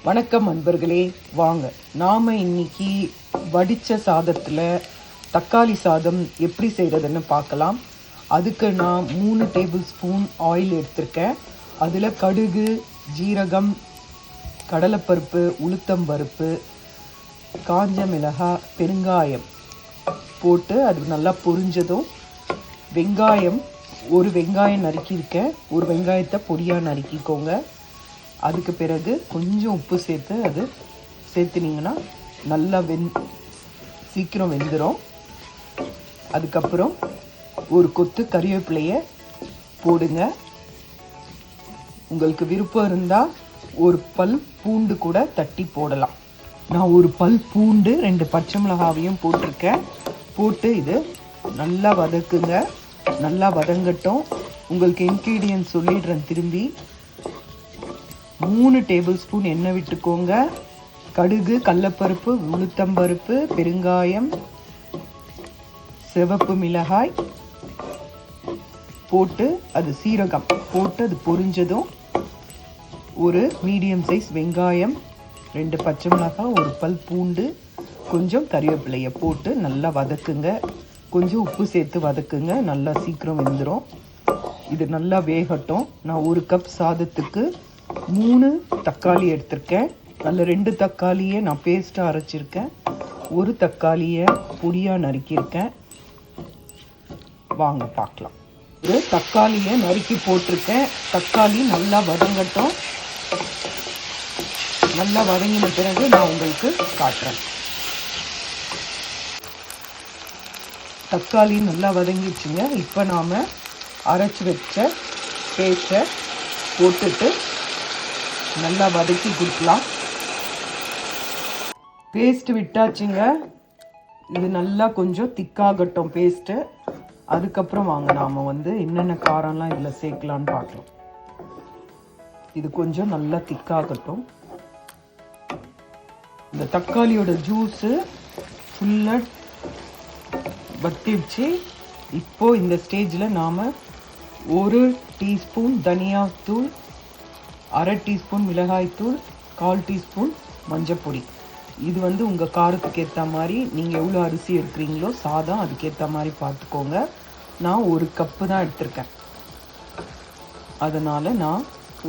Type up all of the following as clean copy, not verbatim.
வணக்கம் அன்பர்களே, வாங்க நாம இன்னைக்கு வடித்த சாதத்தில் தக்காளி சாதம் எப்படி செய்கிறதுன்னு பார்க்கலாம். அதுக்கு நான் 3 டேபிள் ஸ்பூன் ஆயில் எடுத்திருக்கேன். அதில் கடுகு, ஜீரகம், கடலைப்பருப்பு, உளுத்தம்பருப்பு, காஞ்ச மிளகாய், பெருங்காயம் போட்டு அது நல்லா பொரிஞ்சதும் ஒரு வெங்காயம் நறுக்கியிருக்கேன். ஒரு வெங்காயத்தை பொடியாக நறுக்கிக்கோங்க. அதுக்கு பிறகு கொஞ்சம் உப்பு சேர்த்து அது சேர்த்துனீங்கன்னா நல்லா சீக்கிரம் வெந்துடும். அதுக்கப்புறம் ஒரு கொத்து கறிவேப்பிலையை போடுங்க. உங்களுக்கு விருப்பம் இருந்தால் ஒரு பல் பூண்டு கூட தட்டி போடலாம். நான் ஒரு பல் பூண்டு 2 பச்சை மிளகாவையும் போட்டிருக்கேன். போட்டு இது நல்லா வதக்குங்க. நல்லா வதங்கட்டும். உங்களுக்கு இன்க்ரீடியன்ட் சொல்லிடுறேன் திரும்பி. 3 டேபிள் ஸ்பூன் எண்ணெய் விட்டுக்கோங்க. கடுகு, கடலைப்பருப்பு, உளுத்தம்பருப்பு, பெருங்காயம், சிவப்பு மிளகாய் போட்டு அது சீரகம் போட்டு அது பொரிஞ்சதும் ஒரு மீடியம் சைஸ் வெங்காயம், 2 பச்சை மிளகாய், ஒரு பல் பூண்டு, கொஞ்சம் கறிவேப்பிலையை போட்டு நல்லா வதக்குங்க. கொஞ்சம் உப்பு சேர்த்து வதக்குங்க. நல்லா சீக்கிரம் வெந்துடும். இது நல்லா வேகட்டும். நான் 1 கப் சாதத்துக்கு 3 தக்காளி எடுத்திருக்கேன். அதில் 2 தக்காளியை நான் பேஸ்ட்டாக அரைச்சிருக்கேன். 1 தக்காளியை பொடியாக நறுக்கியிருக்கேன். வாங்க பார்க்கலாம். ஒரு தக்காளியை நறுக்கி போட்டிருக்கேன். தக்காளி நல்லா வதங்கட்டும். நல்லா வதங்கின பிறகு நான் உங்களுக்கு காட்டுறேன். தக்காளி நல்லா வதங்கிடுச்சுங்க. இப்போ நாம் அரைச்சி வச்ச பேஸ்ட்டை போட்டுட்டு நல்லா வதக்கி கொடுக்கலாம். பேஸ்ட்டு விட்டாச்சுங்க. இது நல்லா கொஞ்சம் திக்காகட்டும் பேஸ்ட்டு. அதுக்கப்புறம் வாங்க நாம் என்னென்ன காரம்லாம் இதில் சேர்க்கலான்னு பார்க்கலாம். இது கொஞ்சம் நல்லா திக்காகட்டும். இந்த தக்காளியோட ஜூஸு ஃபுல்லாக வத்திடுச்சு. இப்போது இந்த ஸ்டேஜில் நாம் 1 டீஸ்பூன் தனியாத்தூள், 1/2 டீஸ்பூன் மிளகாய்த்தூள், 1/4 டீஸ்பூன் மஞ்சப்பொடி. இது உங்கள் காரத்துக்கு ஏற்ற மாதிரி நீங்கள் எவ்வளோ அரிசி எடுக்கிறீங்களோ சாதம் அதுக்கேற்ற மாதிரி பார்த்துக்கோங்க. நான் 1 கப்பு தான் எடுத்திருக்கேன். அதனால் நான்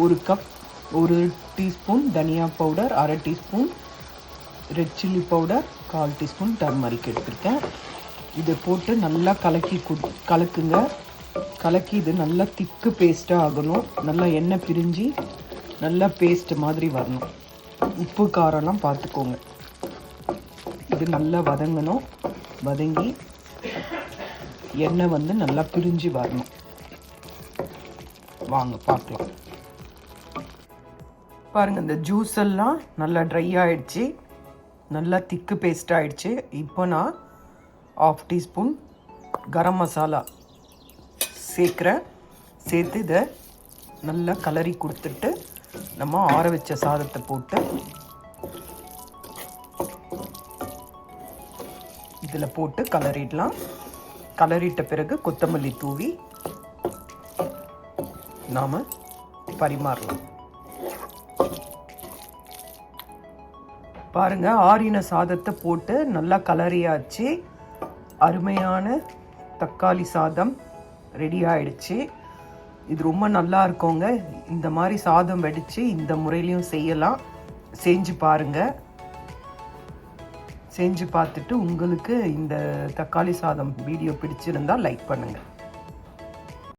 1 டீஸ்பூன் தனியா powder, 1/2 teaspoon red chilli powder, 1/4 teaspoon turmeric எடுத்திருக்கேன். இதை போட்டு நல்லா கலக்குங்க. கலக்கி இது நல்லா திக்கு பேஸ்ட்டாக ஆகணும். நல்லா எண்ணெய் பிரிஞ்சு நல்லா பேஸ்ட் மாதிரி வரணும். உப்பு காரம்லாம் பார்த்துக்கோங்க. இது நல்லா வதங்கணும். வதங்கி எண்ணெய் நல்லா பிரிஞ்சு வரணும். வாங்க பார்க்கலாம். பாருங்கள், இந்த ஜூஸ் எல்லாம் நல்லா ட்ரை ஆகிடுச்சு. நல்லா திக்கு பேஸ்ட் ஆகிடுச்சு. இப்போ நான் 1/2 டீஸ்பூன் கரம் மசாலா சேர்த்து இதை நல்லா கலரி கொடுத்துட்டு நம்ம ஆற வச்ச சாதத்தை போட்டு இதில் போட்டு கலரிடலாம். கலரிட்ட பிறகு கொத்தமல்லி தூவி நாம் பரிமாறலாம். பாருங்கள், ஆறின சாதத்தை போட்டு நல்லா கலரியாச்சு. அருமையான தக்காளி சாதம் ரெடி ஆயிடுச்சு. இது ரொம்ப நல்லா இருக்குங்க. இந்த மாதிரி சாதம் வடித்து இந்த முறையிலையும் செய்யலாம். செஞ்சு பாருங்கள். செஞ்சு பார்த்துட்டு உங்களுக்கு இந்த தக்காளி சாதம் வீடியோ பிடிச்சிருந்தால் லைக் பண்ணுங்கள்.